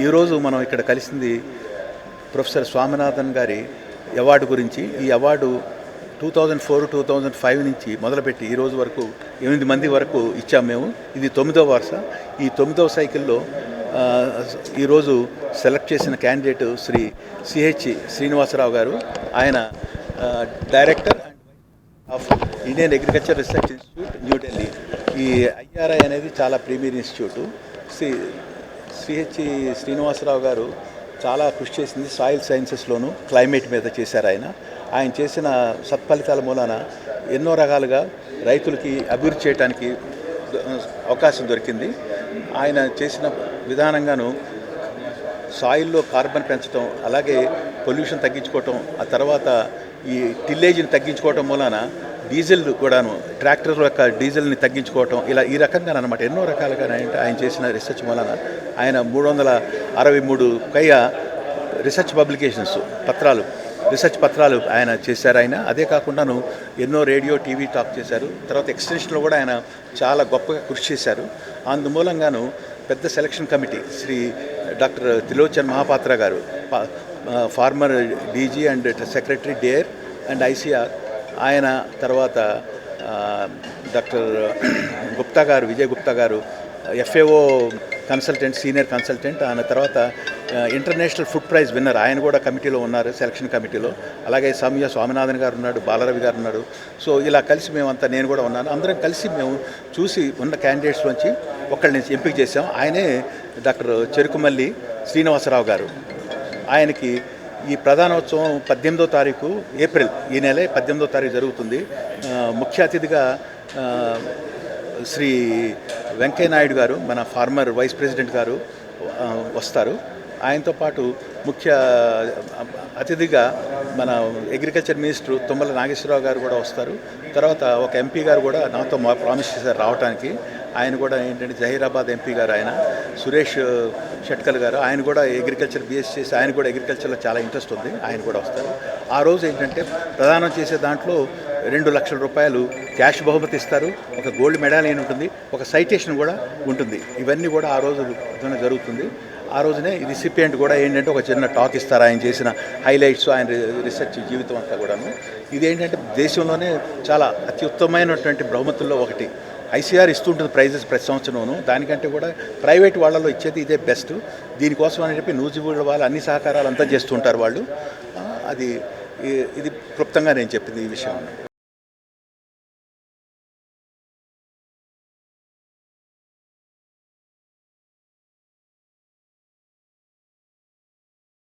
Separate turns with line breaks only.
ఈరోజు మనం ఇక్కడ కలిసింది ప్రొఫెసర్ స్వామినాథన్ గారి అవార్డు గురించి. ఈ అవార్డు 2004-2005 నుంచి మొదలుపెట్టి ఈరోజు వరకు 8 మంది వరకు ఇచ్చాము మేము. ఇది 9వ వరుస. ఈ 9వ సైకిల్లో ఈరోజు సెలెక్ట్ చేసిన క్యాండిడేట్ శ్రీ సిహెచ్ శ్రీనివాసరావు గారు. ఆయన director of Indian agriculture research institute, New Delhi. ఈ ఐఆర్ఐ అనేది చాలా ప్రీమియర్ ఇన్స్టిట్యూటు. సిహెచ్ శ్రీనివాసరావు గారు చాలా కృషి చేసింది సాయిల్ సైన్సెస్లోను, క్లైమేట్ మీద చేశారు. ఆయన చేసిన సత్ఫలితాల మూలాన ఎన్నో రకాలుగా రైతులకి అభివృద్ధి చేయడానికి అవకాశం దొరికింది. ఆయన చేసిన విధానంగాను సాయిల్లో కార్బన్ పెంచడం, అలాగే పొల్యూషన్ తగ్గించుకోవటం, ఆ తర్వాత ఈ టిల్లేజ్ని తగ్గించుకోవటం మూలాన డీజిల్ కూడాను, ట్రాక్టర్ యొక్క డీజిల్ని తగ్గించుకోవటం, ఇలా ఈ రకంగా అనమాట ఎన్నో రకాలుగా ఆయన చేసిన రీసెర్చ్ మూలాన ఆయన 363 పైగా రీసెర్చ్ పబ్లికేషన్స్ రీసెర్చ్ పత్రాలు ఆయన చేశారు. అదే కాకుండాను ఎన్నో రేడియో, టీవీ టాక్ చేశారు. తర్వాత ఎక్స్టెన్షన్లో కూడా ఆయన చాలా గొప్పగా కృషి చేశారు. అందుమూలంగాను పెద్ద selection committee Shri doctor Trilochan Mahapatra గారు, former DG and secretary DARE and ICAR, ఆయన తర్వాత డాక్టర్ గుప్తా గారు, విజయ్ గుప్తా గారు, ఎఫ్ఏఓ కన్సల్టెంట్, సీనియర్ కన్సల్టెంట్. ఆయన తర్వాత ఇంటర్నేషనల్ ఫుడ్ ప్రైజ్ విన్నర్, ఆయన కూడా కమిటీలో ఉన్నారు, సెలక్షన్ కమిటీలో. అలాగే స్వామినాథన్ గారు ఉన్నాడు, బాలరవి గారు ఉన్నారు. సో ఇలా కలిసి మేమంతా, నేను కూడా ఉన్నాను, అందరం కలిసి మేము చూసి ఉన్న క్యాండిడేట్స్లోంచి ఒకళ్ళని ఎంపిక చేసాం. ఆయనే డాక్టర్ చెరుకుమల్లి శ్రీనివాసరావు గారు. ఆయనకి ఈ ప్రధానోత్సవం 18వ తారీఖు ఏప్రిల్, ఈ నెల 18వ తారీఖు జరుగుతుంది. ముఖ్య అతిథిగా శ్రీ వెంకయ్యనాయుడు గారు, మన ఫార్మర్ వైస్ ప్రెసిడెంట్ గారు వస్తారు. ఆయనతో పాటు ముఖ్య అతిథిగా మన అగ్రికల్చర్ మినిస్టర్ తుమ్మల నాగేశ్వరరావు గారు కూడా వస్తారు. తర్వాత ఒక ఎంపీ గారు కూడా నాతో ప్రామిస్ చేశారు రావడానికి. ఆయన కూడా ఏంటంటే జహీరాబాద్ ఎంపీ గారు, ఆయన సురేష్ షట్కల్ గారు, ఆయన కూడా అగ్రికల్చర్ బీఎస్ చేసి, ఆయన కూడా అగ్రికల్చర్లో చాలా ఇంట్రెస్ట్ ఉంది, ఆయన కూడా వస్తారు. ఆ రోజు ఏంటంటే ప్రదానం చేసే దాంట్లో 2 లక్షల రూపాయలు క్యాష్ బహుమతి ఇస్తారు, ఒక గోల్డ్ మెడాలియన్ ఉంటుంది, ఒక సైటేషన్ కూడా ఉంటుంది. ఇవన్నీ కూడా ఆ రోజు జరుగుతుంది. ఆ రోజునే ఈ రిసిపియంట్ కూడా ఏంటంటే ఒక చిన్న టాక్ ఇస్తారు, ఆయన చేసిన హైలైట్స్, ఆయన రీసెర్చ్ జీవితం అంతా కూడాను. ఇదేంటంటే దేశంలోనే చాలా అత్యుత్తమైనటువంటి బహుమతుల్లో ఒకటి. ఐసీఆర్ ఇస్తుంటుంది ప్రైజెస్ ప్రతి సంవత్సరంలోనూ, దానికంటే కూడా ప్రైవేట్ వాళ్ళలో ఇచ్చేది ఇదే బెస్ట్. దీనికోసం అని చెప్పి నూజివీడు వాళ్ళు అన్ని సహకారాలు అంతా చేస్తుంటారు వాళ్ళు. ఇది క్లుప్తంగా నేను చెప్పింది ఈ విషయం.